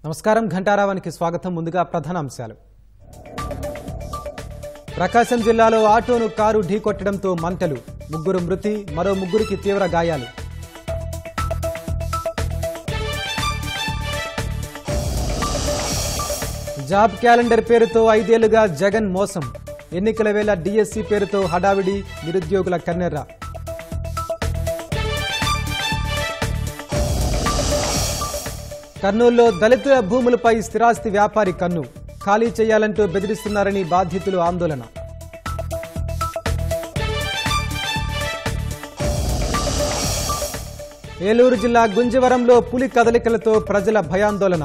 నమస్కారం ఘంటారావానికి స్వాగతం. ముందుగా ప్రధాన అంశాలు. ప్రకాశం జిల్లాలో ఆటోను కారు ఢీకొట్టడంతో మంటలు, ముగ్గురు మృతి, మరో ముగ్గురికి తీవ్ర గాయాలు. జాబ్ క్యాలెండర్ పేరుతో 5 ఏళ్లుగా జగన్ మోసం, ఎన్నికల వేళ డిఎస్సి పేరుతో హడావిడి, నిరుద్యోగుల కన్నెర్ర. కర్నూలులో దళితుల భూములపై స్థిరాస్తి వ్యాపారి కన్ను, ఖాళీ చేయాలంటూ బెదిరిస్తున్నారని బాధితులు ఆందోళన. ఏలూరు జిల్లా గుంజవరంలో పులి కదలికలతో ప్రజల భయాందోళన,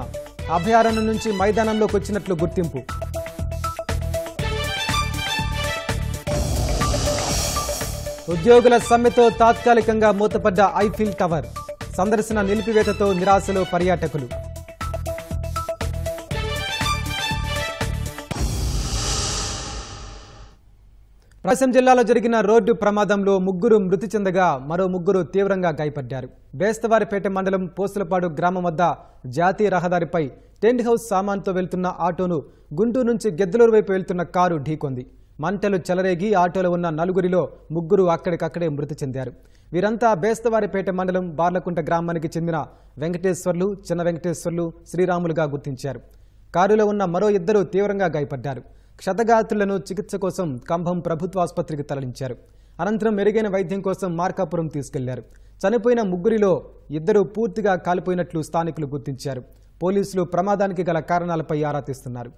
అభయారణ్యం నుంచి మైదానంలోకి వచ్చినట్లు గుర్తింపు. ఉద్యోగుల సమ్మెతో తాత్కాలికంగా మూతపడ్డ ఐఫిల్ టవర్, సందర్శన నిలిపివేతతో నిరాశలో పర్యాటకులు. ప్రకాశం జిల్లాలో జరిగిన రోడ్డు ప్రమాదంలో ముగ్గురు మృతి చెందగా మరో ముగ్గురు తీవ్రంగా గాయపడ్డారు. బేస్తవారిపేట మండలం పోసులపాడు గ్రామం వద్ద జాతీయ రహదారిపై టెంట్ హౌస్ సామాన్తో వెళ్తున్న ఆటోను గుంటూరు నుంచి గెద్దలూరు వైపు వెళ్తున్న కారు ఢీకొంది. మంటలు చెలరేగి ఆటోలో ఉన్న నలుగురిలో ముగ్గురు అక్కడికక్కడే మృతి చెందారు. వీరంతా బేస్తవారిపేట మండలం బార్లకుంట గ్రామానికి చెందిన వెంకటేశ్వర్లు, చిన్న వెంకటేశ్వర్లు, శ్రీరాములుగా గుర్తించారు. కారులో ఉన్న మరో ఇద్దరు తీవ్రంగా గాయపడ్డారు. క్షతగాత్రులను చికిత్స కోసం కంభం ప్రభుత్వ ఆసుపత్రికి తరలించారు. అనంతరం మెరుగైన వైద్యం కోసం మార్కాపురం తీసుకెళ్లారు. చనిపోయిన ముగ్గురిలో ఇద్దరు పూర్తిగా కాలిపోయినట్లు స్థానికులు గుర్తించారు. పోలీసులు ప్రమాదానికి గల కారణాలపై ఆరా తీస్తున్నారు.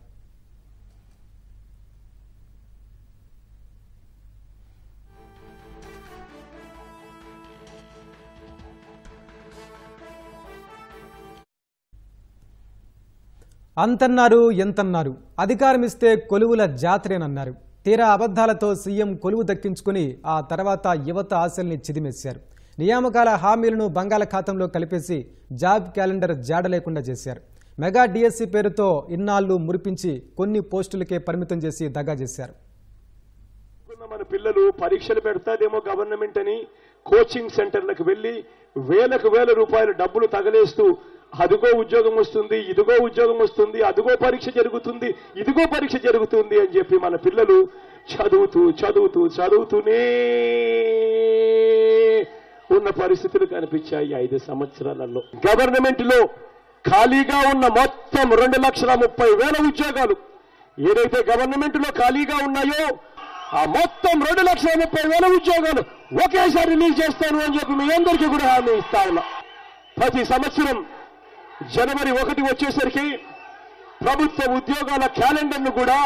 అంతన్నారు ఎంతన్నారు, అధికారమిస్తే కొలువుల జాతరేనన్నారు. తీరా అబద్ధాలతో సీఎం కొలువు దక్కించుకుని ఆ తర్వాత యువత ఆశల్ని చిదిమేశారు. నియామకాల హామీలను బంగాళాఖాతంలో కలిపేసి జాబ్ క్యాలెండర్ జాడ లేకుండా చేశారు. మెగా డిఎస్సి పేరుతో ఇన్నాళ్లు మురిపించి కొన్ని పోస్టులకే పరిమితం చేసి దగా చేశారు. మన పిల్లలు పరీక్షలు పెడతాదేమో గవర్నమెంట్ అని కోచింగ్ సెంటర్లకు వెళ్లి వేల రూపాయల డబ్బులు తగలేస్తూ అదిగో ఉద్యోగం వస్తుంది, ఇదిగో ఉద్యోగం వస్తుంది, అదిగో పరీక్ష జరుగుతుంది, ఇదిగో పరీక్ష జరుగుతుంది అని చెప్పి మన పిల్లలు చదువుతూనే ఉన్న పరిస్థితులు కనిపించాయి 5 సంవత్సరాలలో. గవర్నమెంట్ లో ఖాళీగా ఉన్న మొత్తం 2,30,000 ఉద్యోగాలు ఏదైతే గవర్నమెంట్ లో ఖాళీగా ఉన్నాయో ఆ మొత్తం 2,30,000 ఉద్యోగాలు ఒకేసారి రిలీజ్ చేస్తాను అని చెప్పి మీ అందరికీ కూడా హామీ ఇస్తా ఉన్నా. ప్రతి సంవత్సరం జనవరి 1 వచ్చేసరికి ప్రభుత్వ ఉద్యోగాల క్యాలెండర్ను కూడా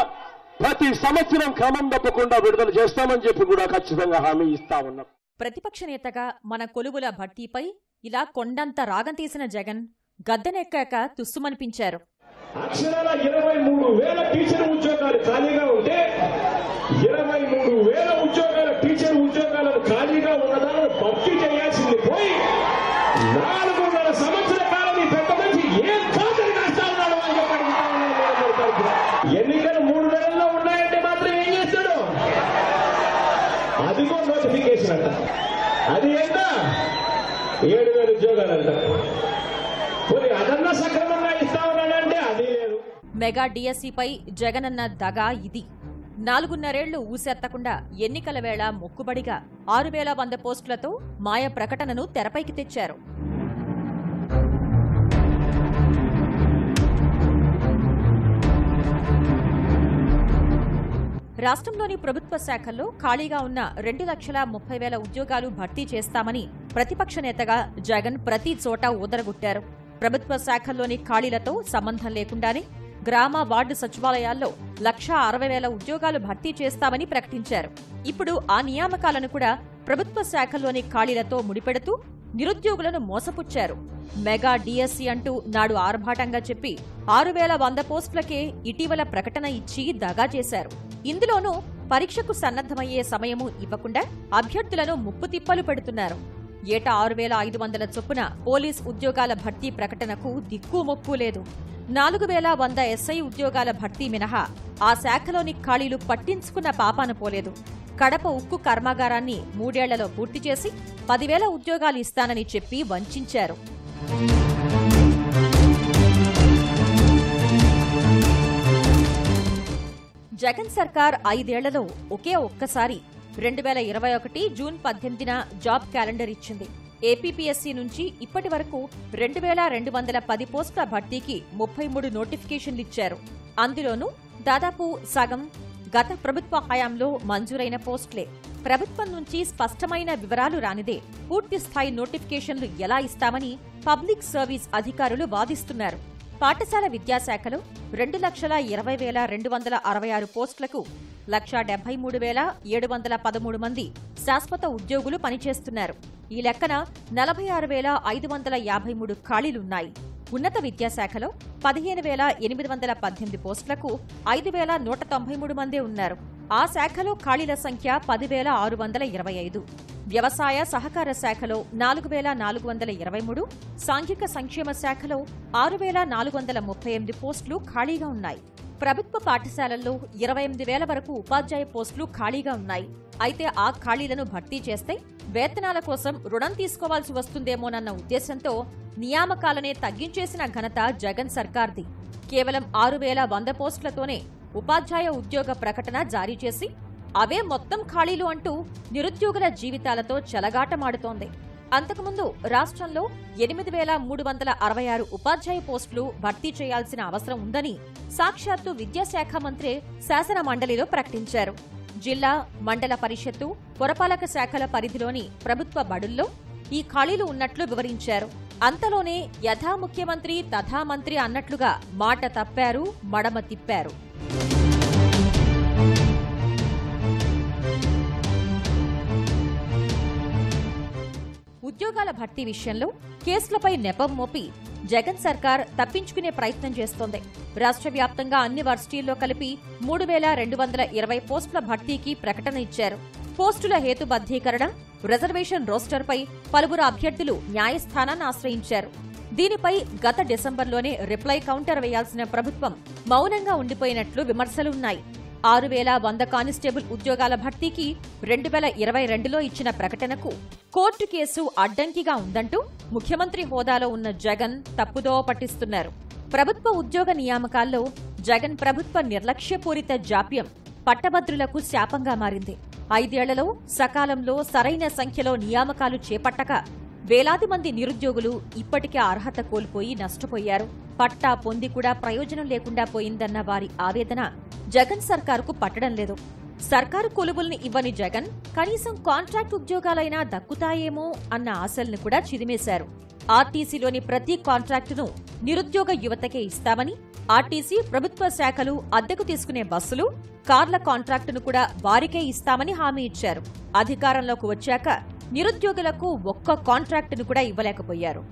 ప్రతి సంవత్సరం క్రమం తప్పకుండా విడుదల చేస్తామని చెప్పి కూడా ఖచ్చితంగా హామీ ఇస్తా ఉన్నాం. ప్రతిపక్ష నేతగా మన కొలువుల భర్తీపై ఇలా కొండంత రాగం తీసిన జగన్ గద్దెనెక్కాక తుస్సుమనిపించారు. అక్షరాల 23,000 టీచర్ ఉద్యోగాలు ఖాళీగా ఉంటే 23,000 ఉద్యోగాల టీచర్ ఉద్యోగాలను ఖాళీగా ఉన్నదాన్ని భర్తీ చేయాల్సింది పోయి 4.5 సంవత్సరాల కాలం ఈ పెద్ద మనిషి ఏం ఖాతరు కాస్తా ఉన్నాడు అని చెప్పండి. ఎన్నికలు 3 నెలల్లో ఉన్నాయంటే మాత్రం ఏం చేస్తాడు? అదిగో నోటిఫికేషన్ అంట, అది ఎంత 7,000 ఉద్యోగాలు అంట. పోనీ అదన్నా సక్రమంగా ఇస్తా ఉన్నాడంటే అది లేదు. మెగా డిఎస్సిపై జగనన్న దగా ఇది. 4.5 ఊసెత్తకుండా ఎన్నికల వేళ మొక్కుబడిగా 6,100 పోస్టులతో మాయ ప్రకటనను తెరపైకి తెచ్చారు. రాష్ట్రంలోని ప్రభుత్వ శాఖల్లో ఖాళీగా ఉన్న 2,30,000 ఉద్యోగాలు భర్తీ చేస్తామని ప్రతిపక్ష నేతగా జగన్ ప్రతి చోట ఊదరగొట్టారు. ప్రభుత్వ శాఖల్లోని ఖాళీలతో సంబంధం లేకుండానే గ్రామ వార్డు సచివాలయాల్లో 1,60,000 ఉద్యోగాలు భర్తీ చేస్తామని ప్రకటించారు. ఇప్పుడు ఆ నియామకాలను కూడా ప్రభుత్వ శాఖల్లోని ఖాళీలతో ముడిపెడుతూ నిరుద్యోగులను మోసపుచ్చారు. మెగా డిఎస్సి అంటూ నాడు ఆర్భాటంగా చెప్పి 6,100 పోస్టులకే ఇటీవల ప్రకటన ఇచ్చి దగా చేశారు. ఇందులోనూ పరీక్షకు సన్నద్దమయ్యే సమయము ఇవ్వకుండా అభ్యర్థులను ముప్పుతిప్పలు పెడుతున్నారు. ఏటా 6,500 చొప్పున పోలీస్ ఉద్యోగాల భర్తీ ప్రకటనకు దిక్కుమొక్కు లేదు. 4,100 ఎస్ఐ ఉద్యోగాల భర్తీ మినహా ఆ శాఖలోని ఖాళీలు పట్టించుకున్న పాపాన పోలేదు. కడప ఉక్కు కర్మాగారాన్ని 3 ఏళ్లలో పూర్తి చేసి 10,000 ఉద్యోగాలు ఇస్తానని చెప్పి వంచారు. జగన్ సర్కార్ 5 ఏళ్లలో ఒకే ఒక్కసారి 2021 జూన్ 18న జాబ్ క్యాలెండర్ ఇచ్చింది. ఏపీపీఎస్సీ నుంచి ఇప్పటి వరకు 2210 పోస్టుల భర్తీకి 33 నోటిఫికేషన్లు ఇచ్చారు. అందులోనూ దాదాపు సగం గత ప్రభుత్వ హయాంలో మంజూరైన పోస్టులే. ప్రభుత్వం నుంచి స్పష్టమైన వివరాలు రానిదే పూర్తి స్థాయి నోటిఫికేషన్లు ఎలా ఇస్తామని పబ్లిక్ సర్వీస్ అధికారులు వాదిస్తున్నారు. పాఠశాల విద్యాశాఖలో 2,20,266 పోస్టులకు 1,73,713 మంది శాశ్వత ఉద్యోగులు పనిచేస్తున్నారు. ఈ లెక్కన 46,553 ఖాళీలున్నాయి. ఉన్నత విద్యాశాఖలో 15,818 పోస్టులకు 5,193 మందే ఉన్నారు. ఆ శాఖలో ఖాళీల సంఖ్య 10,625. వ్యవసాయ సహకార శాఖలో 4,423, సాంఘిక సంక్షేమ శాఖలో 6,438 పోస్టులు ఖాళీగా ఉన్నాయి. ప్రభుత్వ పాఠశాలల్లో 28,000 వరకు ఉపాధ్యాయ పోస్టులు ఖాళీగా ఉన్నాయి. అయితే ఆ ఖాళీలను భర్తీ చేస్తే వేతనాల కోసం రుణం తీసుకోవాల్సి వస్తుందేమోనన్న ఉద్దేశంతో నియామకాలనే తగ్గించేసిన ఘనత జగన్ సర్కార్ది. కేవలం 6,100 పోస్టులతోనే ఉపాధ్యాయ ఉద్యోగ ప్రకటన జారీ చేసి అవే మొత్తం ఖాళీలు అంటూ నిరుద్యోగుల జీవితాలతో చెలగాటమాడుతోంది. అంతకుముందు రాష్ట్రంలో 8,366 ఉపాధ్యాయ పోస్టులు భర్తీ చేయాల్సిన అవసరం ఉందని సాక్షాత్తు విద్యాశాఖ మంత్రి శాసన మండలిలో ప్రకటించారు. జిల్లా, మండల పరిషత్తు, పురపాలక శాఖల పరిధిలోని ప్రభుత్వ బడుల్లో ఈ ఖాళీలు ఉన్నట్లు వివరించారు. అంతలోనే యథా ముఖ్యమంత్రి తథా మంత్రి అన్నట్లుగా మాట తప్పారు, మడమ తిప్పారు. ఉద్యోగాల భర్తీ విషయంలో కేసులపై నెపం మోపి జగన్ సర్కార్ తప్పించుకునే ప్రయత్నం చేస్తోంది. రాష్ట్ర వ్యాప్తంగా అన్ని వర్సిటీల్లో కలిపి 3,220 పోస్టుల భర్తీకి ప్రకటన ఇచ్చారు. పోస్టుల హేతుబద్ధీకరణ, రిజర్వేషన్ రోస్టర్పై పలువురు అభ్యర్థులు న్యాయస్థానాన్ని ఆశ్రయించారు. దీనిపై గత డిసెంబర్లోనే రిప్లై కౌంటర్ వేయాల్సిన ప్రభుత్వం మౌనంగా ఉండిపోయినట్లు విమర్శలున్నాయి. 6,100 కానిస్టేబుల్ ఉద్యోగాల భర్తీకి 2022లో ఇచ్చిన ప్రకటనకు కోర్టు కేసు అడ్డంకిగా ఉందంటూ ముఖ్యమంత్రి హోదాలో ఉన్న జగన్ తప్పుదోవ పట్టిస్తున్నారు. ప్రభుత్వ ఉద్యోగ నియామకాల్లో జగన్ ప్రభుత్వ నిర్లక్ష్యపూరిత జాప్యం పట్టభద్రులకు శాపంగా మారింది. 5 ఏళ్లలో సకాలంలో సరైన సంఖ్యలో నియామకాలు చేపట్టక వేలాది మంది నిరుద్యోగులు ఇప్పటికే అర్హత కోల్పోయి నష్టపోయారు. పట్టా పొంది కూడా ప్రయోజనం లేకుండా పోయిందన్న వారి ఆవేదన జగన్ సర్కారుకు పట్టడం లేదు. సర్కారు కొలువుల్ని ఇవ్వని జగన్ కనీసం కాంట్రాక్ట్ ఉద్యోగాలైనా దక్కుతాయేమో అన్న ఆశల్ని కూడా చిదిమేశారు. ఆర్టీసీలోని ప్రతి కాంట్రాక్టును నిరుద్యోగ యువతకే ఇస్తామని, ఆర్టీసీ ప్రభుత్వ శాఖలు అద్దెకు తీసుకునే బస్సులు, కార్ల కాంట్రాక్టును కూడా వారికే ఇస్తామని హామీ ఇచ్చారు. అధికారంలోకి వచ్చాక నిరుద్యోగులకు ఒక్క కాంట్రాక్టును కూడా ఇవ్వలేకపోయారు.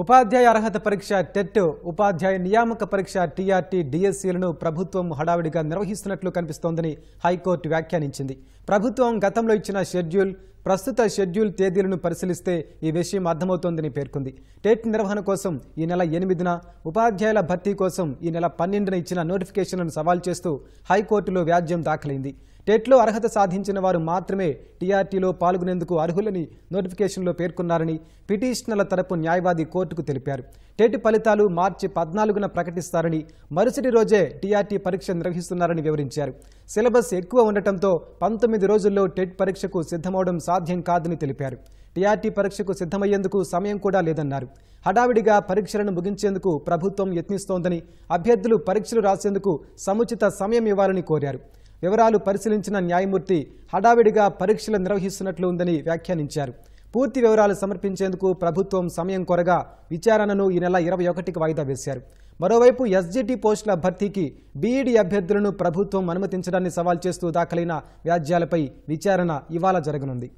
ఉపాధ్యాయ అర్హత పరీక్ష టెట్, ఉపాధ్యాయ నియామక పరీక్ష టీఆర్టీ, డిఎస్సీలను ప్రభుత్వం హడావిడిగా నిర్వహిస్తున్నట్లు కనిపిస్తోందని హైకోర్టు వ్యాఖ్యానించింది. ప్రభుత్వం గతంలో ఇచ్చిన షెడ్యూల్, ప్రస్తుత షెడ్యూల్ తేదీలను పరిశీలిస్తే ఈ విషయం అర్థమవుతోందని పేర్కొంది. టెట్ నిర్వహణ కోసం ఈ నెల 8న, ఉపాధ్యాయుల భర్తీ కోసం ఈ నెల 12న ఇచ్చిన నోటిఫికేషన్లను సవాల్ చేస్తూ హైకోర్టులో వ్యాజ్యం దాఖలైంది. టెట్లో అర్హత సాధించిన వారు మాత్రమే టీఆర్టీలో పాల్గొనేందుకు అర్హులని నోటిఫికేషన్లో పేర్కొన్నారని పిటిషనర్ల తరపు న్యాయవాది కోర్టుకు తెలిపారు. టెట్ ఫలితాలు మార్చి 14న ప్రకటిస్తారని, మరుసటి రోజే టీఆర్టీ పరీక్ష నిర్వహిస్తున్నారని వివరించారు. సిలబస్ ఎక్కువ ఉండటంతో 19 రోజుల్లో టెట్ పరీక్షకు సిద్ధమవడం సాధ్యం కాదని తెలిపారు. టీఆర్టీ పరీక్షకు సిద్ధమయ్యేందుకు సమయం కూడా లేదన్నారు. హడావిడిగా పరీక్షలను ముగించేందుకు ప్రభుత్వం యత్నిస్తోందని, అభ్యర్థులు పరీక్షలు రాసేందుకు సముచిత సమయం ఇవ్వాలని కోరారు. వివరాలు పరిశీలించిన న్యాయమూర్తి హడావిడిగా పరీక్షలు నిర్వహిస్తున్నట్లు ఉందని వ్యాఖ్యానించారు. పూర్తి వివరాలు సమర్పించేందుకు ప్రభుత్వం సమయం కోరగా విచారణను ఈ నెల 21కి వాయిదా వేశారు. మరోవైపు ఎస్జిటి పోస్టుల భర్తీకి బీఈడీ అభ్యర్థులను ప్రభుత్వం అనుమతించడాన్ని సవాల్ చేస్తూ దాఖలైన వ్యాజ్యాలపై విచారణ ఇవాళ జరగనుంది.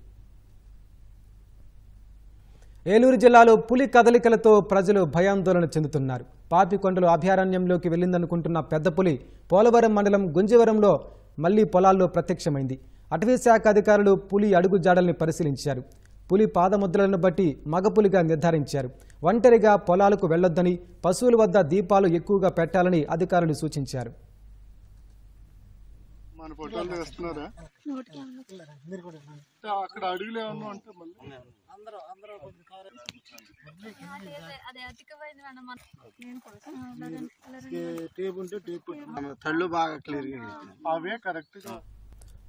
ఏలూరు జిల్లాలో పులి కదలికలతో ప్రజలు భయాందోళన చెందుతున్నారు. పాపికొండలు అభయారణ్యంలోకి వెళ్లిందనుకుంటున్న పెద్ద పులి పోలవరం మండలం గుంజవరంలో మళ్లీ పొలాల్లో ప్రత్యక్షమైంది. అటవీశాఖ అధికారులు పులి అడుగు జాడల్ని పరిశీలించారు. పులి పాదముద్రలను బట్టి మగపులిగా నిర్ధారించారు. ఒంటరిగా పొలాలకు వెళ్లొద్దని, పశువుల వద్ద దీపాలు ఎక్కువగా పెట్టాలని అధికారులు సూచించారు. అక్కడ అడుగులేమన్నా అంటే మళ్ళీ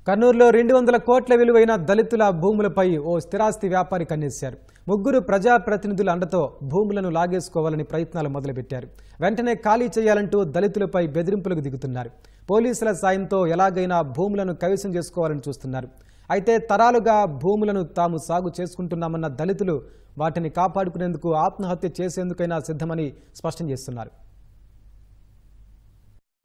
కర్నూలులో 200 కోట్ల విలువైన దళితుల భూములపై ఓ స్థిరాస్తి వ్యాపారి కన్నేశారు. ముగ్గురు ప్రజాప్రతినిధుల అండతో భూములను లాగేసుకోవాలని ప్రయత్నాలు మొదలుపెట్టారు. వెంటనే ఖాళీ చేయాలంటూ దళితులపై బెదిరింపులకు దిగుతున్నారు. పోలీసుల సాయంతో ఎలాగైనా భూములను కైవసం చేసుకోవాలని చూస్తున్నారు. అయితే తరాలుగా భూములను తాము సాగు చేసుకుంటున్నామన్న దళితులు వాటిని కాపాడుకునేందుకు ఆత్మహత్య చేసేందుకైనా సిద్ధమని స్పష్టం చేస్తున్నారు.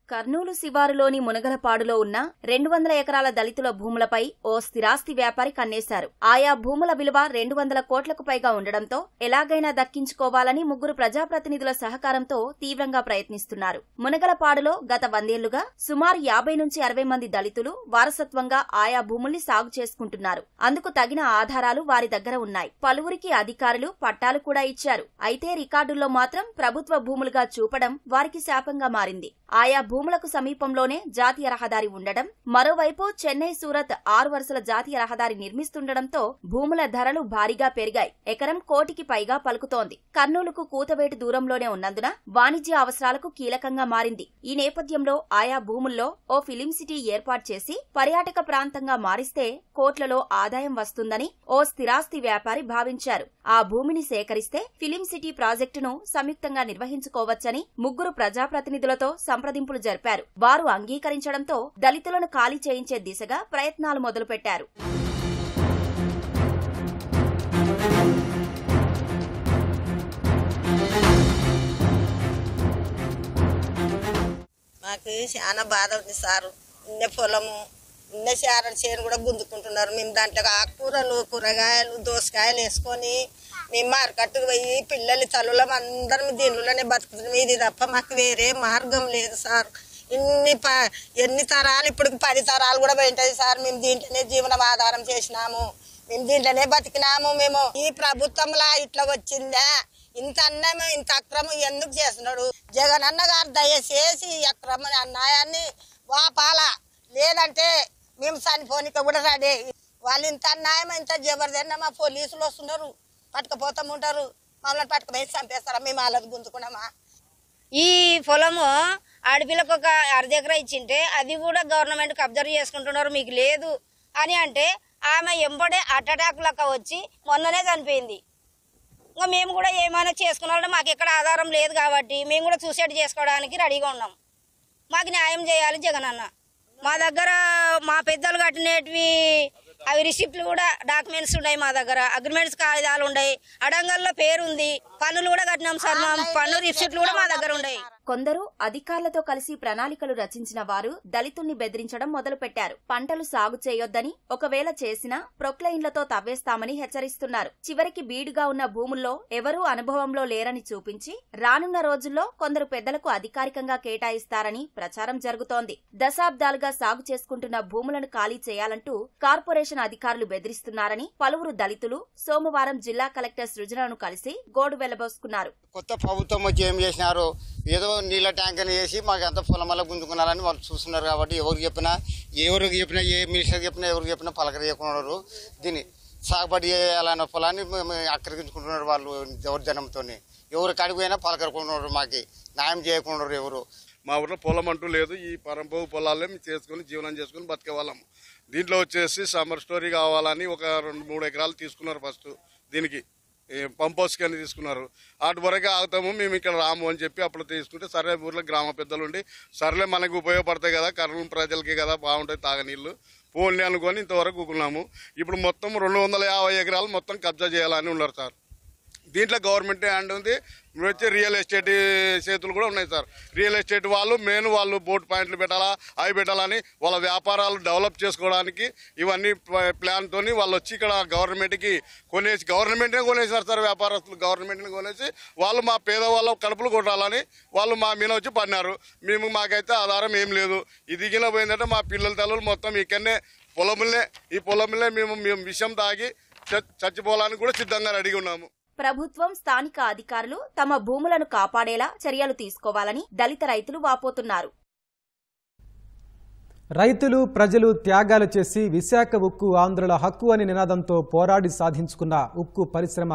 కర్నూలు శివారులోని మునగలపాడులో ఉన్న 200 ఎకరాల దళితుల భూములపై ఓ స్థిరాస్తి వ్యాపారి కన్నేశారు. ఆయా భూముల విలువ 200 కోట్లకు పైగా ఉండడంతో ఎలాగైనా దక్కించుకోవాలని ముగ్గురు ప్రజాప్రతినిధుల సహకారంతో తీవ్రంగా ప్రయత్నిస్తున్నారు. మునగలపాడులో గత 100 ఏళ్లుగా సుమారు 50 నుంచి 60 మంది దళితులు వారసత్వంగా ఆయా భూముల్ని సాగు చేసుకుంటున్నారు. అందుకు తగిన ఆధారాలు వారి దగ్గర ఉన్నాయి. పలువురికి అధికారులు పట్టాలు కూడా ఇచ్చారు. అయితే రికార్డుల్లో మాత్రం ప్రభుత్వ భూములుగా చూపడం వారికి శాపంగా మారింది. ఆయా భూములకు సమీపంలోనే జాతీయ రహదారి ఉండడం, మరోవైపు చెన్నై సూరత్ 6 వరుసల జాతీయ రహదారి నిర్మిస్తుండటంతో భూముల ధరలు భారీగా పెరిగాయి. ఎకరం కోటికి పైగా పలుకుతోంది. కర్నూలుకు కూతవేటు దూరంలోనే ఉన్నందున వాణిజ్య అవసరాలకు కీలకంగా మారింది. ఈ నేపథ్యంలో ఆయా భూముల్లో ఓ ఫిలిం సిటీ ఏర్పాటు చేసి పర్యాటక ప్రాంతంగా మారిస్తే కోట్లలో ఆదాయం వస్తుందని ఓ స్థిరాస్తి వ్యాపారి భావించారు. ఆ భూమిని సేకరిస్తే ఫిలిం సిటీ ప్రాజెక్టును సంయుక్తంగా నిర్వహించుకోవచ్చని ముగ్గురు ప్రజాప్రతినిధులతో సంప్రదింపులు జరిపారు. వారు అంగీకరించడంతో దళితులను ఖాళీ చేయించే దిశగా ప్రయత్నాలు మొదలుపెట్టారు. మాకు చాలా బాధ ఉంది సార్. ఇన్నే పొలము ఇన్నే చేను కూడా గుంజుకుంటున్నారు. మేము దాంట్లో ఆకుకూరలు, కూరగాయలు, దోసకాయలు వేసుకొని మేము మార్కెట్కి పోయి పిల్లలు తల్లులం అందరం దీనిలోనే బతుకుతున్నాం. ఇది తప్ప మాకు వేరే మార్గం లేదు సార్. ఎన్ని తరాలు, ఇప్పుడు 10 తరాలు కూడా పోయింటది సార్. మేము దీంట్లోనే జీవనం ఆధారం చేసినాము, మేము దీంట్లోనే బతికినాము. మేము ఈ ప్రభుత్వంలో ఇట్లా వచ్చిందా, ఇంత అన్యాయం ఇంత అక్రమం ఎందుకు చేస్తున్నాడు? జగన్ అన్న గారు దయచేసి ఈ అక్రమ అన్యాయాన్ని వాపాల, లేదంటే మేము చనిపోనిక కూడా రెడీ. వాళ్ళు ఇంత అన్యాయం ఇంత జబర్దస్త్ మా పోలీసులు వస్తున్నారు, పట్టుకుపోతాముంటారు, మమ్మల్ని పట్టుకుపోయి చంపేస్తారా? మేము వాళ్ళది గుంజుకున్నామా? ఈ పొలము ఆడపిల్లకు ఒక 1/2 ఎకరా ఇచ్చింటే అది కూడా గవర్నమెంట్ కబ్జా చేసుకుంటున్నారు, మీకు లేదు అని అంటే ఆమె ఎంబడే అటాక్ లెక్క వచ్చి మొన్ననే చనిపోయింది. ఇంకా మేము కూడా ఏమైనా చేసుకున్నామంటే మాకు ఎక్కడ ఆధారం లేదు కాబట్టి మేము కూడా సూసైడ్ చేసుకోవడానికి రెడీగా ఉన్నాం. మాకు న్యాయం చేయాలి జగన్ అన్న. మా దగ్గర మా పెద్దలు కట్టినవి అవి రిసిప్ట్లు కూడా డాక్యుమెంట్స్ ఉన్నాయి. మా దగ్గర అగ్రిమెంట్స్ కాగితాలు ఉన్నాయి. అడంగల్లో పేరు ఉంది. పన్నులు కూడా కట్టినాం సార్. మా పన్ను రిసిప్ట్లు కూడా మా దగ్గర ఉన్నాయి. కొందరు అధికారులతో కలిసి ప్రణాళికలు రచించిన వారు దళితుల్ని బెదిరించడం మొదలుపెట్టారు. పంటలు సాగు చేయొద్దని, ఒకవేళ చేసినా ప్రొక్లైన్లతో తవ్వేస్తామని హెచ్చరిస్తున్నారు. చివరికి బీడుగా ఉన్న భూముల్లో ఎవరూ అనుభవంలో లేరని చూపించి రానున్న రోజుల్లో కొందరు పెద్దలకు అధికారికంగా కేటాయిస్తారని ప్రచారం జరుగుతోంది. దశాబ్దాలుగా సాగు చేసుకుంటున్న భూములను ఖాళీ చేయాలంటూ కార్పొరేషన్ అధికారులు బెదిరిస్తున్నారని పలువురు దళితులు సోమవారం జిల్లా కలెక్టర్ సృజనను కలిసి గోడు వెళ్లబోసుకున్నారు. కొత్త ప్రభుత్వం వచ్చి ఏం చేసినారు, ఏదో నీళ్ళ ట్యాంకర్ని వేసి మాకు అంత పొలమల్ల గుంజుకున్నారని వాళ్ళు చూస్తున్నారు. కాబట్టి ఎవరికి చెప్పినా ఏ మినిస్టర్ చెప్పినా ఎవరికి చెప్పినా పలకరియకున్నారు. దీన్ని సాగుబడి చేయాలన్న పొలాన్ని ఆక్రమించుకుంటున్నారు వాళ్ళు. ఎవరి జనంతో ఎవరు కడిపోయినా పలకరుకున్నారు, మాకు న్యాయం చేయకున్నారు ఎవరు. మా ఊర్లో పొలం అంటూ లేదు. ఈ పరంపోగు పొలాలే మేము చేసుకుని జీవనం చేసుకుని బతికే వాళ్ళము. దీంట్లో వచ్చేసి సమ్మర్ స్టోరీ కావాలని ఒక 2-3 ఎకరాలు తీసుకున్నారు. ఫస్ట్ దీనికి పంప్ హౌస్ కానీ తీసుకున్నారు. అటు వరకు ఆగుతాము, మేము ఇక్కడ రాము అని చెప్పి అప్పుడు తీసుకుంటే సరే ఊర్లో గ్రామ పెద్దలు ఉండి సర్లే మనకు ఉపయోగపడతాయి కదా, కర్నూలు ప్రజలకి కదా, బాగుంటాయి తాగనీళ్ళు పోన్లే అనుకొని ఇంతవరకు ఊకున్నాము. ఇప్పుడు మొత్తం 250 ఎకరాలు మొత్తం కబ్జా చేయాలని ఉన్నారు సార్. దీంట్లో గవర్నమెంట్ హ్యాండ్ ఉంది. వచ్చి రియల్ ఎస్టేట్ చేతులు కూడా ఉన్నాయి సార్. రియల్ ఎస్టేట్ వాళ్ళు మెయిన్ వాళ్ళు బోట్ పాయింట్లు పెట్టాలా, అవి పెట్టాలని వాళ్ళ వ్యాపారాలు డెవలప్ చేసుకోవడానికి ఇవన్నీ ప్లాన్తో వాళ్ళు వచ్చి ఇక్కడ గవర్నమెంట్కి కొనేసి, గవర్నమెంట్నే కొనేసినారు సార్. వ్యాపారస్తులు గవర్నమెంట్ని కొనేసి వాళ్ళు మా పేదవాళ్ళ కడుపులు కొట్టాలని వాళ్ళు మా మీద వచ్చి పడినారు. మాకైతే ఆధారం ఏం లేదు. ఇది దిగిన పోయిందంటే మా పిల్లల తల్లులు మొత్తం ఇక్కడనే ఈ పొలంలో మేము విషం తాగి చచ్చిపోవాలని కూడా సిద్ధంగా రెడీగా ఉన్నాము. ప్రభుత్వం, స్థానిక అధికారులు తమ భూములను కాపాడేలా చర్యలు తీసుకోవాలని దళిత రైతులు వాపోతున్నారు. రైతులు, ప్రజలు త్యాగాలు చేసి విశాఖ ఉక్కు ఆంధ్రుల హక్కు అనే నినాదంతో పోరాడి సాధించుకున్న ఉక్కు పరిశ్రమ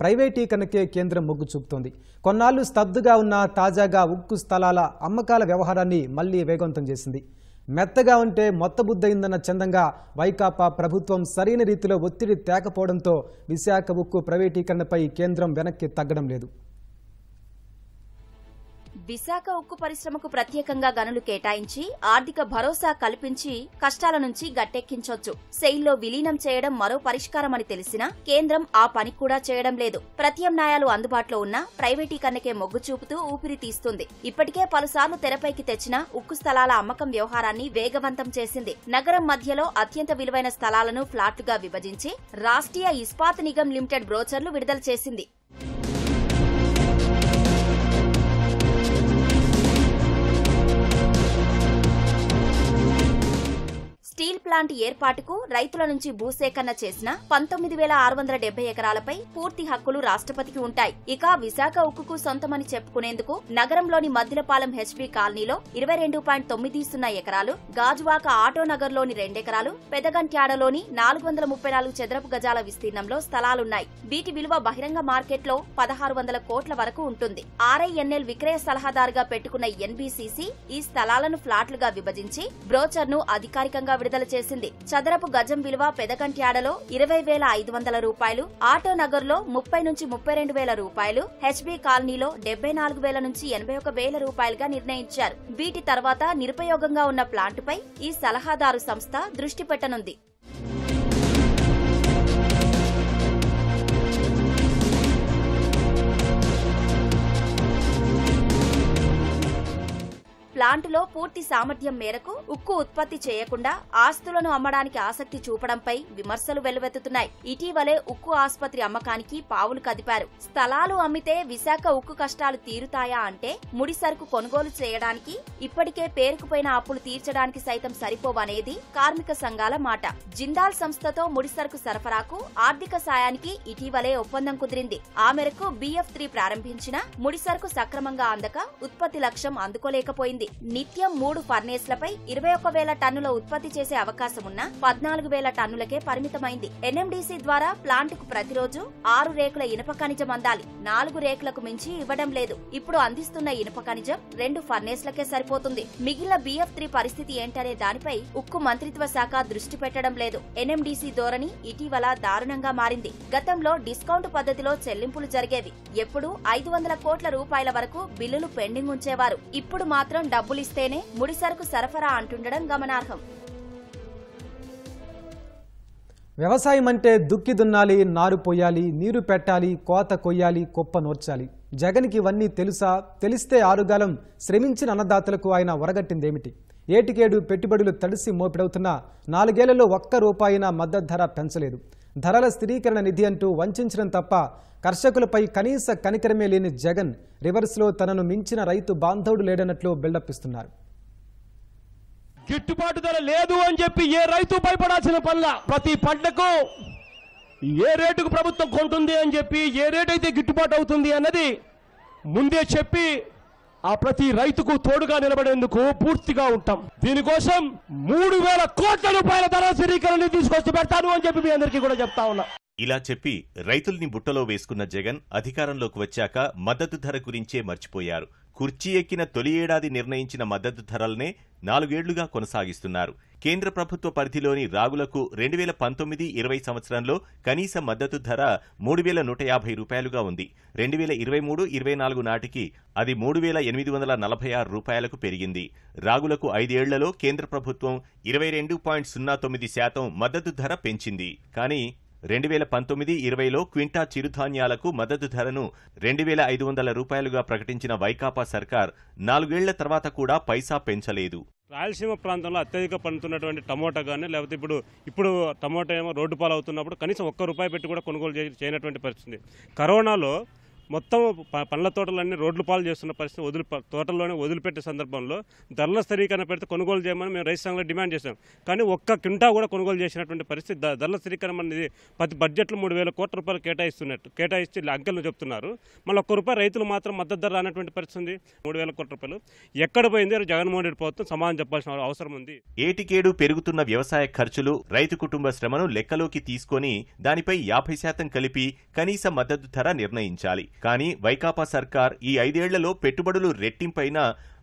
ప్రైవేటీకరణకే కేంద్రం మొగ్గు చూపుతోంది. కొన్నాళ్లు స్తబ్దుగా ఉన్న తాజాగా ఉక్కు స్థలాల అమ్మకాల వ్యవహారాన్ని మళ్లీ వేగవంతం చేసింది. మెత్తగా ఉంటే మొత్తబుద్దయిందన్న చందంగా వైకాపా ప్రభుత్వం సరైన రీతిలో ఒత్తిడి తేకపోవడంతో విశాఖ ఉక్కు ప్రైవేటీకరణపై కేంద్రం వెనక్కి తగ్గడం లేదు. విశాఖ ఉక్కు పరిశ్రమకు ప్రత్యేకంగా గనులు కేటాయించి ఆర్థిక భరోసా కల్పించి కష్టాల నుంచి గట్టెక్కించొచ్చు. సెయిల్లో విలీనం చేయడం మరో పరిష్కారమని తెలిసినా కేంద్రం ఆ పని కూడా చేయడం లేదు. ప్రత్యామ్నాయాలు అందుబాటులో ఉన్నా ప్రైవేటీకరణకే మొగ్గు చూపుతూ ఊపిరి తీస్తుంది. ఇప్పటికే పలుసార్లు తెరపైకి తెచ్చిన ఉక్కు స్థలాల అమ్మకం వ్యవహారాన్ని వేగవంతం చేసింది. నగరం మధ్యలో అత్యంత విలువైన స్థలాలను ఫ్లాట్లుగా విభజించి రాష్ట్రీయ ఇస్పాత్ నిగమ్ లిమిటెడ్ బ్రోచర్లు విడుదల చేసింది. స్టీల్ ప్లాంట్ ఏర్పాటుకు రైతుల నుంచి భూసేకరణ చేసిన 19,670 ఎకరాలపై పూర్తి హక్కులు రాష్ట్రపతికి ఉంటాయి. ఇక విశాఖ ఉక్కుకు సొంతమని చెప్పుకునేందుకు నగరంలోని మద్దిలపాలెం హెచ్బీ కాలనీలో 22.90 ఎకరాలు, గాజువాక ఆటోనగర్లోని 2 ఎకరాలు, పెదగంట్యాడలోని 434 చదరపు గజాల విస్తీర్ణంలో స్థలాలున్నాయి. వీటి విలువ బహిరంగ మార్కెట్లో 1,600 కోట్ల వరకు ఉంటుంది. RINL విక్రయ సలహాదారుగా పెట్టుకున్న NBCC ఈ స్థలాలను ఫ్లాట్లుగా విభజించి బ్రోచర్ను అధికారికంగా విడుదల చేసింది. చదరపు గజం విలువ పెదగంట్యాడలో 20,500 రూపాయలు, ఆటోనగర్లో 30 నుంచి 32,000 రూపాయలు, హెచ్బీ కాలనీలో 74,000 నుంచి 81,000 రూపాయలుగా నిర్ణయించారు. వీటి తర్వాత నిరుపయోగంగా ఉన్న ప్లాంటుపై ఈ సలహాదారు సంస్థ దృష్టి పెట్టనుంది. ప్లాంటులో పూర్తి సామర్థ్యం మేరకు ఉక్కు ఉత్పత్తి చేయకుండా ఆస్తులను అమ్మడానికి ఆసక్తి చూపడంపై విమర్శలు వెల్లువెత్తుతున్నాయి. ఇటీవలే ఉక్కు ఆసుపత్రి అమ్మకానికి పావులు కదిపారు. స్థలాలు అమ్మితే విశాఖ ఉక్కు కష్టాలు తీరుతాయా అంటే ముడి సరుకు కొనుగోలు చేయడానికి, ఇప్పటికే పేరుకుపోయిన అప్పులు తీర్చడానికి సైతం సరిపోవనేది కార్మిక సంఘాల మాట. జిందాల్ సంస్థతో ముడి సరుకు సరఫరాకు ఆర్థిక సాయానికి ఇటీవలే ఒప్పందం కుదిరింది. ఆ మేరకు BF3 ప్రారంభించిన ముడి సరుకు సక్రమంగా అందక ఉత్పత్తి లక్ష్యం అందుకోలేకపోయింది. నిత్యం 3 ఫర్నేస్లపై 21,000 టన్నుల ఉత్పత్తి చేసే అవకాశమున్న 14,000 టన్నులకే పరిమితమైంది. NMDC ద్వారా ప్లాంటుకు ప్రతిరోజు 6 రేకుల ఇనుప ఖనిజం అందాలి. 4 రేకులకు మించి ఇవ్వడం లేదు. ఇప్పుడు అందిస్తున్న ఇనుప ఖనిజం 2 ఫర్నేస్లకే సరిపోతుంది. మిగిలిన BF3 పరిస్థితి ఏంటనే దానిపై ఉక్కు మంత్రిత్వ శాఖ దృష్టి పెట్టడం లేదు. NMDC ధోరణి ఇటీవల దారుణంగా మారింది. గతంలో డిస్కౌంట్ పద్ధతిలో చెల్లింపులు జరిగేవి. ఎప్పుడు 500 కోట్ల రూపాయల వరకు బిల్లులు పెండింగ్ ఉంచేవారు. ఇప్పుడు మాత్రం డబ్బులిస్తేనే ముడి సరుకు సరఫరా అంటుండడం గమనార్హం. వ్యవసాయం అంటే దుక్కి దున్నాలి, నారు పోయాలి, నీరు పెట్టాలి, కోత కొయ్యాలి, కుప్ప నోర్చాలి. జగన్కి ఇవన్నీ తెలుసా? తెలిస్తే ఆరుగాలం శ్రమించిన అన్నదాతలకు ఆయన ఒరగట్టిందేమిటి? ఏటికేడు పెట్టుబడులు తడిసి మోపిడవుతున్నా 4 ఏళ్లలో ₹1 మద్దతు ధర పెంచలేదు. ధరల స్థిరీకరణ నిధి అంటూ వంచడం తప్ప కర్షకులపై కనీస కనికరమే లేని జగన్ రివర్స్లో తనను మించిన రైతు బాంధవుడు లేడన్నట్లు బిల్డప్ ఇస్తున్నారు. గిట్టుబాటు ధర లేదు అని చెప్పి ఏ రైతు భయపడాల్సిన పనిలా, ప్రతి పంటకు ఏ రేటుకు ప్రభుత్వం కొంటుంది అని చెప్పి, ఏ రేటు అయితే గిట్టుబాటు అవుతుంది అన్నది ముందే చెప్పి ఆ ప్రతి రైతుకు తోడుగా నిలబడేందుకు పూర్తిగా ఉంటాం. దీనికోసం 3,000 కోట్ల రూపాయల ధర స్థిరీకరణ తీసుకొచ్చి పెడతాను అని చెప్పి మీ అందరికీ కూడా చెప్తా ఉన్నా. ఇలా చెప్పి రైతుల్ని బుట్టలో వేసుకున్న జగన్ అధికారంలోకి వచ్చాక మద్దతు ధర గురించే మర్చిపోయారు. కుర్చీ ఎక్కిన తొలి ఏడాది నిర్ణయించిన మద్దతు ధరలనే 4 ఏళ్లుగా కొనసాగిస్తున్నారు. కేంద్ర ప్రభుత్వ పరిధిలోని రాగులకు 2019-20 సంవత్సరంలో కనీస మద్దతు ధర ₹3,150 ఉంది. 2023-24 నాటికి అది ₹3,846 పెరిగింది. రాగులకు 5 ఏళ్లలో కేంద్ర ప్రభుత్వం 22.09% మద్దతు ధర పెంచింది. కానీ 2019-20లో క్వింటా చిరుధాన్యాలకు మద్దతు ధరను ₹2,500 ప్రకటించిన వైకాపా సర్కార్ 4 ఏళ్ల తర్వాత కూడా పైసా పెంచలేదు. రాయలసీమ ప్రాంతంలో అత్యధిక పండుతున్నటువంటి టమోటా కానీ, లేకపోతే ఇప్పుడు టమోటా ఏమో రోడ్డు పాలు అవుతున్నప్పుడు కనీసం ₹1 పెట్టి కూడా కొనుగోలు చేయనటువంటి పరిస్థితి. కరోనాలో మొత్తం పండ్ల తోటలన్నీ రోడ్లు పాలు చేస్తున్న పరిస్థితి, తోటల్లోనే వదిలిపెట్టే సందర్భంలో ధరల స్థిరీకరణ పెడితే కొనుగోలు చేయమని మేము రైతు సంఘంలో డిమాండ్ చేశాం. కానీ ఒక్క క్వింటా కూడా కొనుగోలు చేసినటువంటి పరిస్థితి. ధరల స్థిరీకరణ అనేది ప్రతి బడ్జెట్లో 3,000 కోట్ల రూపాయలు కేటాయిస్తే అంకెలు చెప్తున్నారు. మళ్ళీ ₹1 రైతులు మాత్రం మద్దతు ధర రానటువంటి పరిస్థితి ఉంది. 3,000 కోట్ల రూపాయలు ఎక్కడ పోయింది? జగన్మోహన్ రెడ్డి ప్రభుత్వం సమాధానం చెప్పాల్సిన అవసరం ఉంది. ఏటికేడు పెరుగుతున్న వ్యవసాయ ఖర్చులు, రైతు కుటుంబ శ్రమను లెక్కలోకి తీసుకొని దానిపై 50% కలిపి కనీస మద్దతు ధర నిర్ణయించాలి. కానీ వైకాపా సర్కార్ ఈ 5 ఏళ్లలో పెట్టుబడులు రెట్టింపైనా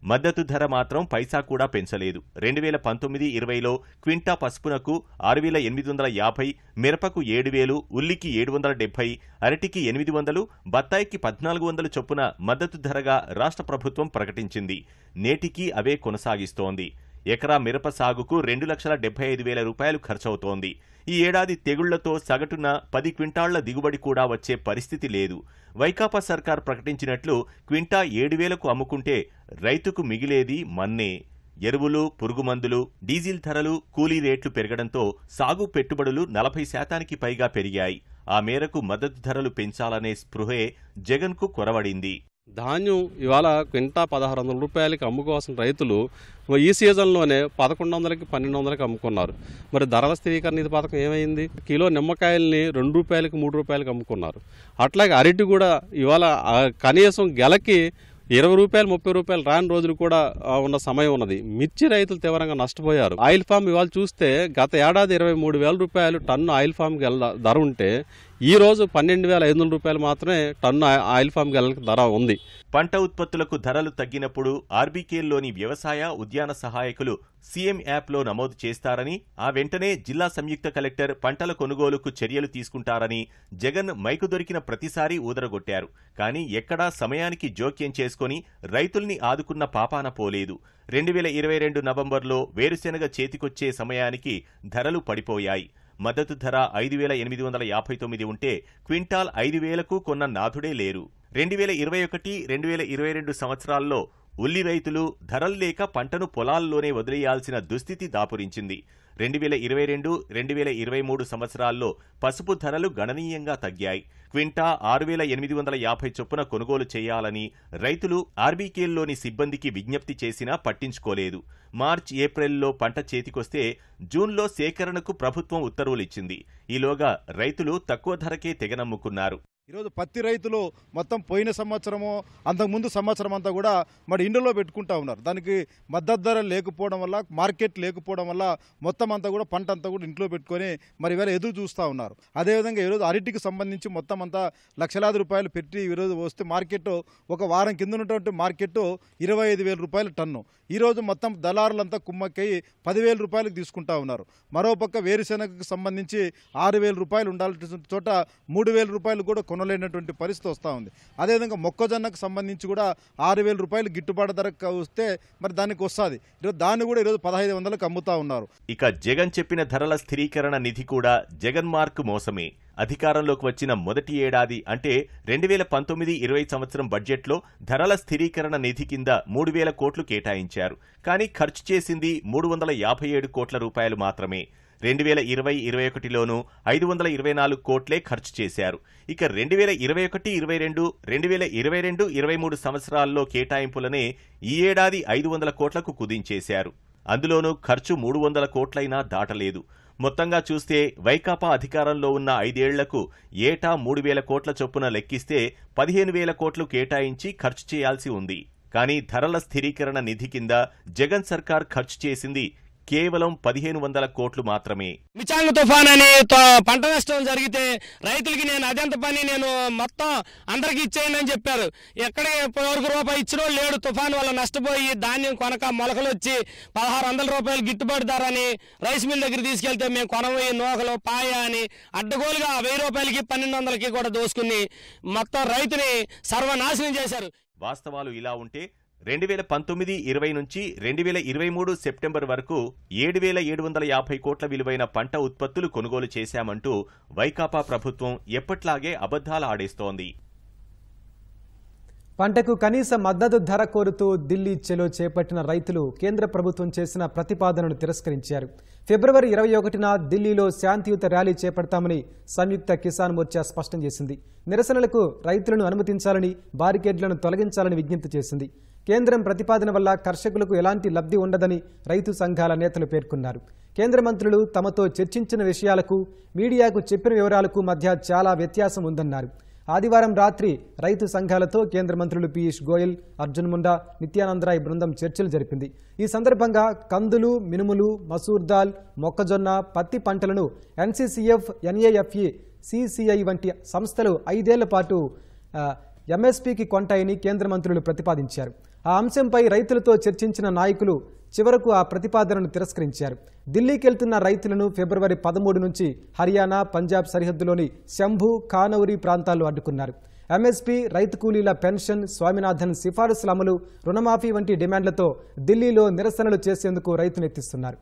మద్దతు ధర మాత్రం పైసా కూడా పెంచలేదు. 2019-20లో క్వింటా పసుపునకు 6,850, మిరపకు 7,000, ఉల్లికి 770, అరటికి 800, బత్తాయికి 1,400 చొప్పున మద్దతు ధరగా రాష్ట్ర ప్రభుత్వం ప్రకటించింది. నేటికీ అవే కొనసాగిస్తోంది. ఎకరా మిరప సాగుకు 2,75,000 రూపాయలు ఖర్చవుతోంది. ఈ ఏడాది తెగుళ్లతో సగటున 10 క్వింటాళ్ల దిగుబడి కూడా వచ్చే పరిస్థితి లేదు. వైకాపా సర్కార్ ప్రకటించినట్లు క్వింటా 7,000కు అమ్ముకుంటే రైతుకు మిగిలేది మన్నే. ఎరువులు, పురుగుమందులు, డీజిల్ ధరలు, కూలీ రేట్లు పెరగడంతో సాగు పెట్టుబడులు 40% పైగా పెరిగాయి. ఆ మేరకు మద్దతు ధరలు పెంచాలనే స్పృహే జగన్కు కొరవడింది. ధాన్యం ఇవాళ క్వింటా 1,600 రూపాయలకి అమ్ముకోవాల్సిన రైతులు ఈ సీజన్లోనే 1,100కి 1,200కి అమ్ముకున్నారు. మరి ధరల స్థిరీకరణ నిధి పథకం ఏమైంది? కిలో నిమ్మకాయల్ని ₹2, ₹3 అమ్ముకున్నారు. అట్లాగే అరటి కూడా ఇవాళ కనీసం గెలకి ₹20, ₹30 రాని రోజులు కూడా ఉన్న సమయం ఉన్నది. మిర్చి రైతులు తీవ్రంగా నష్టపోయారు. ఆయిల్ ఫామ్ ఇవాళ చూస్తే గత ఏడాది ₹23,000 టన్ను ఆయిల్ ఫామ్ ధర ఉంటే ఈ రోజు ₹12,500 మాత్రమే టన్ను ఆయిల్ ఫామ్ గెలకి ధర ఉంది. పంట ఉత్పత్తులకు ధరలు తగ్గినప్పుడు ఆర్బీకేల్లోని వ్యవసాయ, ఉద్యాన సహాయకులు సీఎం యాప్లో నమోదు చేస్తారని, ఆ వెంటనే జిల్లా సంయుక్త కలెక్టర్ పంటల కొనుగోలుకు చర్యలు తీసుకుంటారని జగన్ మైకు దొరికిన ప్రతిసారి ఊదరగొట్టారు. కానీ ఎక్కడా సమయానికి జోక్యం చేసుకుని రైతుల్ని ఆదుకున్న పాపాన పోలేదు. 2022 నవంబర్లో వేరుశెనగ చేతికొచ్చే సమయానికి ధరలు పడిపోయాయి. మద్దతు ధర 5,859 ఉంటే క్వింటాల్ 5,000కు కొన్న నాథుడే లేరు. 2021-2022 సంవత్సరాల్లో ఉల్లి రైతులు ధరలు లేక పంటను పొలాల్లోనే వదిలేయాల్సిన దుస్థితి దాపురించింది. 2022-2023 సంవత్సరాల్లో పసుపు ధరలు గణనీయంగా తగ్గాయి. క్వింటా 6,850 చొప్పున కొనుగోలు చేయాలని రైతులు ఆర్బీకేల్లోని సిబ్బందికి విజ్ఞప్తి చేసినా పట్టించుకోలేదు. మార్చి, ఏప్రిల్లో పంట చేతికొస్తే జూన్లో సేకరణకు ప్రభుత్వం ఉత్తర్వులిచ్చింది. ఈలోగా రైతులు తక్కువ ధరకే తెగనమ్ముకున్నారు. ఈరోజు పత్తి రైతులు మొత్తం పోయిన సంవత్సరము, అంతకుముందు సంవత్సరం అంతా కూడా మరి ఇండ్లలో పెట్టుకుంటా ఉన్నారు. దానికి మద్దతు ధర లేకపోవడం వల్ల, మార్కెట్ లేకపోవడం వల్ల మొత్తం అంతా కూడా పంట అంతా కూడా ఇంట్లో పెట్టుకొని మరి ఇవాళ ఎదురు చూస్తూ ఉన్నారు. అదేవిధంగా ఈరోజు అరటికి సంబంధించి మొత్తం అంతా లక్షలాది రూపాయలు పెట్టి ఈరోజు వస్తే మార్కెట్ ఒక వారం కింద ఉన్నటువంటి మార్కెట్ 25,000 రూపాయలు టన్ను. ఈరోజు మొత్తం దళారులంతా కుమ్మక్కయి 10,000 రూపాయలకు తీసుకుంటా ఉన్నారు. మరోపక్క వేరుశెనగకు సంబంధించి 6,000 రూపాయలు ఉండాల్సిన చోట 3,000 రూపాయలు కూడా కొనలేనటువంటి పరిస్థితి వస్తూ ఉంది. అదేవిధంగా మొక్కజొన్నకు సంబంధించి కూడా 6,000 రూపాయలు గిట్టుబాటు ధరకు వస్తే మరి దానికి వస్తుంది. ఈరోజు దాన్ని కూడా ఈరోజు 1,500కు అమ్ముతా ఉన్నారు. ఇక జగన్ చెప్పిన ధరల స్థిరీకరణ నిధి కూడా జగన్ మార్క్ మోసమే. అధికారంలోకి వచ్చిన మొదటి ఏడాది అంటే 2019-20 సంవత్సరం బడ్జెట్లో ధరల స్థిరీకరణ నిధి కింద 3,000 కోట్లు కేటాయించారు. కానీ ఖర్చు చేసింది 357 కోట్ల రూపాయలు మాత్రమే. 2020-21లోనూ 524 కోట్లే ఖర్చు చేశారు. ఇక 2021-22, 2022-23 సంవత్సరాల్లో కేటాయింపులనే ఈ ఏడాది 500 కోట్లకు కుదించేశారు. అందులోనూ ఖర్చు 300 కోట్లైనా దాటలేదు. మొత్తంగా చూస్తే వైకాపా అధికారంలో ఉన్న 5 ఏళ్లకు ఏటా 3,000 కోట్ల చొప్పున లెక్కిస్తే 15,000 కోట్లు కేటాయించి ఖర్చు చేయాల్సి ఉంది. కానీ ధరల స్థిరీకరణ నిధి కింద జగన్ సర్కార్ ఖర్చు చేసింది కేవలం 1,500 కోట్లు మాత్రమే. మిచాంగ్ తుఫాన్ అని పంట నష్టం జరిగితే రైతులకి అదంత పని మొత్తం అందరికి ఇచ్చేయండి అని చెప్పారు. ఎక్కడికి ఎవరికి రూపాయి ఇచ్చినో లేడు. తుఫాన్ వల్ల నష్టపోయి ధాన్యం కొనక మొలకలు వచ్చి 1,600 రూపాయలు గిట్టుబాటు ధర అని రైస్ మిల్ దగ్గర తీసుకెళ్తే మేము కొనబోయి నూకలు పాయ అని అడ్డగోలుగా 1,000 రూపాయలకి 1,200కి కూడా దోసుకుని మొత్తం రైతుని సర్వనాశనం చేశారు. వాస్తవాలు ఇలా ఉంటే 2019-20 నుంచి 2023 సెప్టెంబర్ వరకు 7,750 కోట్ల విలువైన పంట ఉత్పత్తులు కొనుగోలు చేశామంటూ వైకాపా ప్రభుత్వం ఎప్పట్లాగే అబద్ధాలు ఆడేస్తోంది. పంటకు కనీస మద్దతు ధర కోరుతూ ఢిల్లీ చెలో చేపట్టిన రైతులు కేంద్ర ప్రభుత్వం చేసిన ప్రతిపాదనను తిరస్కరించారు. ఫిబ్రవరి 21న ఢిల్లీలో శాంతియుత ర్యాలీ చేపడతామని సంయుక్త కిసాన్ మోర్చా స్పష్టం చేసింది. నిరసనలకు రైతులను అనుమతించాలని, బారికేడ్లను తొలగించాలని విజ్ఞప్తి చేసింది. కేంద్రం ప్రతిపాదన వల్ల కర్షకులకు ఎలాంటి లబ్ధి ఉండదని రైతు సంఘాల నేతలు పేర్కొన్నారు. కేంద్ర మంత్రులు తమతో చర్చించిన విషయాలకు, మీడియాకు చెప్పిన వివరాలకు మధ్య చాలా వ్యత్యాసం ఉందన్నారు. ఆదివారం రాత్రి రైతు సంఘాలతో కేంద్ర మంత్రులు పీయూష్ గోయల్, అర్జున్ ముండా, నిత్యానందరాయ్ బృందం చర్చలు జరిపింది. ఈ సందర్భంగా కందులు, మినుములు, మసూర్ దాల్, మొక్కజొన్న, పత్తి పంటలను ఎన్సీసీఎఫ్, ఎన్ఏఎఫ్ఈ, సిసిఐ వంటి సంస్థలు 5 ఏళ్ల పాటు ఎంఎస్పీకి కొంటాయని కేంద్ర మంత్రులు ప్రతిపాదించారు. ఆ అంశంపై రైతులతో చర్చించిన నాయకులు చివరకు ఆ ప్రతిపాదనను తిరస్కరించారు. ఢిల్లీకి వెళ్తున్న రైతులను ఫిబ్రవరి 13 నుంచి హర్యానా, పంజాబ్ సరిహద్దులోని శంభు, ఖానౌరి ప్రాంతాల్లో అడ్డుకున్నారు. ఎంఎస్పీ, రైతు కూలీల పెన్షన్, స్వామినాథన్ సిఫారసుల అమలు, రుణమాఫీ వంటి డిమాండ్లతో ఢిల్లీలో నిరసనలు చేసేందుకు రైతులెత్తిస్తున్నారు.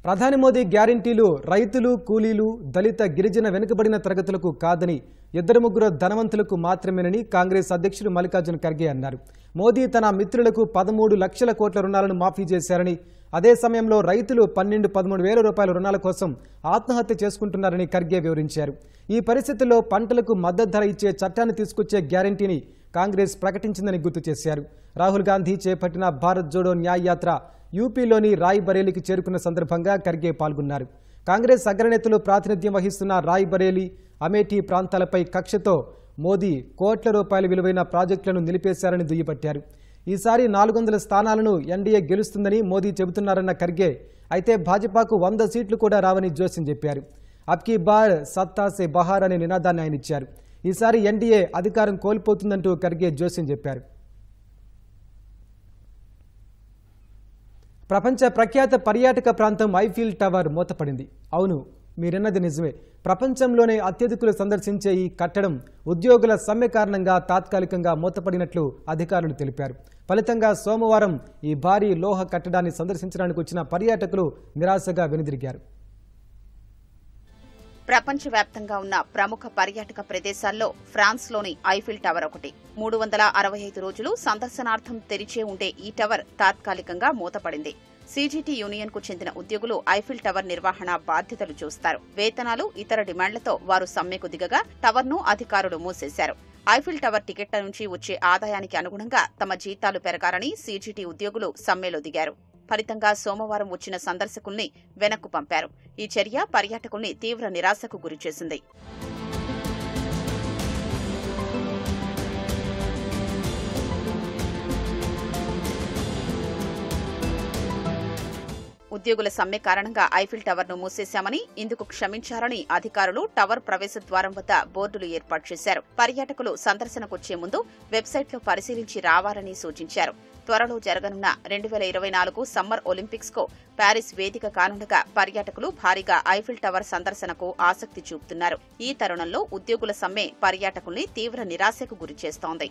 ప్రధాని మోదీ గ్యారంటీలు రైతులు, కూలీలు, దళిత, గిరిజన వెనుకబడిన తరగతులకు కాదని, 2-3 ధనవంతులకు మాత్రమేనని కాంగ్రెస్ అధ్యక్షుడు మల్లికార్జున ఖర్గే అన్నారు. మోదీ తన మిత్రులకు 13 లక్షల కోట్ల రుణాలను మాఫీ చేశారని, అదే సమయంలో రైతులు 12-13 వేల రూపాయల రుణాల కోసం ఆత్మహత్య చేసుకుంటున్నారని ఖర్గే వివరించారు. ఈ పరిస్థితుల్లో పంటలకు మద్దతు ధర ఇచ్చే చట్టాన్ని తీసుకొచ్చే గ్యారంటీని కాంగ్రెస్ ప్రకటించిందని గుర్తు చేశారు. రాహుల్ గాంధీ చేపట్టిన భారత్ జోడో న్యాయ్ యాత్ర యూపీలోని రాయ్ బరేలీకి చేరుకున్న సందర్భంగా ఖర్గే పాల్గొన్నారు. కాంగ్రెస్ అగ్రనేతలు ప్రాతినిధ్యం వహిస్తున్న రాయ్ బరేలీ, అమేఠీ ప్రాంతాలపై కక్షతో మోదీ కోట్ల రూపాయల విలువైన ప్రాజెక్టులను నిలిపేశారని దుయ్యబట్టారు. ఈసారి 400 స్థానాలను ఎన్డీఏ గెలుస్తుందని మోదీ చెబుతున్నారన్న ఖర్గే, అయితే భాజపాకు 100 సీట్లు కూడా రావని జోస్యం చెప్పారు. అబ్కీ బార్ సత్తా సే బహార్ అనే నినాదాన్ని ఆయన ఇచ్చారు. ఈసారి ఎన్డీఏ అధికారం కోల్పోతుందంటూ ఖర్గే జోస్యం చెప్పారు. ప్రపంచ ప్రఖ్యాత పర్యాటక ప్రాంతం ఐఫిల్ టవర్ మూతపడింది. అవును, మీరన్నది నిజమే. ప్రపంచంలోనే అత్యధికులు సందర్శించే ఈ కట్టడం ఉద్యోగుల సమ్మె కారణంగా తాత్కాలికంగా మూతపడినట్లు అధికారులు తెలిపారు. ఫలితంగా సోమవారం ఈ భారీ లోహ కట్టడాన్ని సందర్శించడానికి వచ్చిన పర్యాటకులు నిరాశగా వెనుదిరిగారు. ప్రపంచవ్యాప్తంగా ఉన్న ప్రముఖ పర్యాటక ప్రదేశాల్లో ఫ్రాన్స్లోని ఐఫిల్ టవర్ ఒకటి. 365 రోజులు సందర్శనార్థం తెరిచే ఉండే ఈ టవర్ తాత్కాలికంగా మూతపడింది. సీజీటీ యూనియన్ కు చెందిన ఉద్యోగులు ఐఫిల్ టవర్ నిర్వహణ బాధ్యతలు చూస్తారు. వేతనాలు, ఇతర డిమాండ్లతో వారు సమ్మెకు దిగగా టవర్ను అధికారులు మూసేశారు. ఐఫిల్ టవర్ టికెట్ల నుంచి వచ్చే ఆదాయానికి అనుగుణంగా తమ జీతాలు పెరగాలని సీజీటీ ఉద్యోగులు సమ్మెలో దిగారు. ఫలితంగా సోమవారం వచ్చిన సందర్శకుల్ని వెనక్కు పంపారు. ఈ చర్య పర్యాటకుల్ని తీవ్ర నిరాశకు గురిచేసింది. ఉద్యోగుల సమ్మె కారణంగా ఐఫిల్ టవర్ ను మూసేశామని, ఇందుకు క్షమించాలని అధికారులు టవర్ ప్రవేశ ద్వారం వద్ద బోర్డులు ఏర్పాటు చేశారు. పర్యాటకులు సందర్శనకొచ్చే ముందు వెబ్సైట్లో పరిశీలించి రావాలని సూచించారు. త్వరలో జరగనున్న 2024 సమ్మర్ ఒలింపిక్స్ కు ప్యారిస్ వేదిక కానుండగా పర్యాటకులు భారీగా ఐఫిల్ టవర్ సందర్శనకు ఆసక్తి చూపుతున్నారు. ఈ తరుణంలో ఉద్యోగుల సమ్మె పర్యాటకుల్ని తీవ్ర నిరాశకు గురిచేస్తోంది.